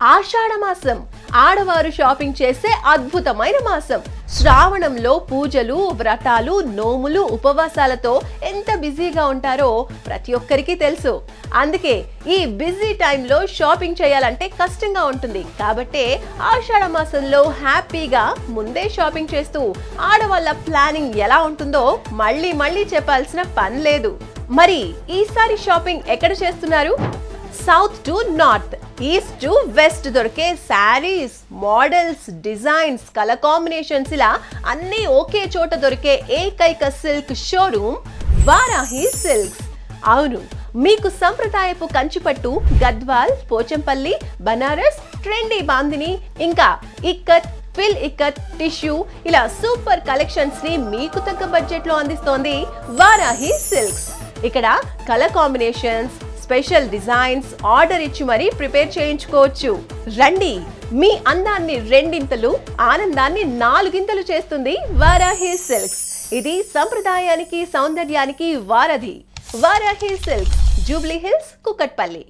ఆషాఢ మాసం ఆడవారు షాపింగ్ చేసే అద్భుతమైన మాసం. శ్రావణంలో పూజలు, వ్రతాలు, నోములు, ఉపవాసాలతో ఎంత బిజీగా ఉంటారో ప్రతి ఒక్కరికి తెలుసు. అందుకే ఈ బిజీ టైంలో షాపింగ్ చేయాలంటే కష్టంగా ఉంటుంది. కాబట్టే ఆషాఢ మాసంలో హ్యాపీగా ముందే షాపింగ్ చేస్తూ ఆడవాళ్ళ ప్లానింగ్ ఎలా ఉంటుందో మళ్ళీ మళ్ళీ చెప్పాల్సిన పని లేదు. మరి ఈసారి షాపింగ్ ఎక్కడ చేస్తున్నారు? South to north, east to west దొరికే saris, models, designs, colour combinations ఇలా అన్నీ ఒకే చోట దొరికే ఏకైక సిల్క్ షోరూమ్ వారాహి సిల్క్స్. అవును, మీకు సంప్రదాయపు కంచిపట్టు, గద్వాల్, పోచంపల్లి, బనారస్, ట్రెండీ బాందిని, ఇంకా ఇక్కత్, ఫిల్ ఇక్కత్, టిష్యూ ఇలా సూపర్ కలెక్షన్స్ ని మీకు తగ్గ బడ్జెట్ లో అందిస్తోంది వారాహి సిల్క్స్. ఇక్కడ colour combinations, special designs order ఇచ్చి మరీ ప్రిపేర్ చేయించుకోవచ్చు. రండి, మీ అందాన్ని రెండింతలు, ఆనందాన్ని నాలుగింతలు చేస్తుంది వారాహి సిల్క్స్. ఇది సంప్రదాయానికి, సౌందర్యానికి వారధి. Varahi silks, Jubilee hills, Kukatpally.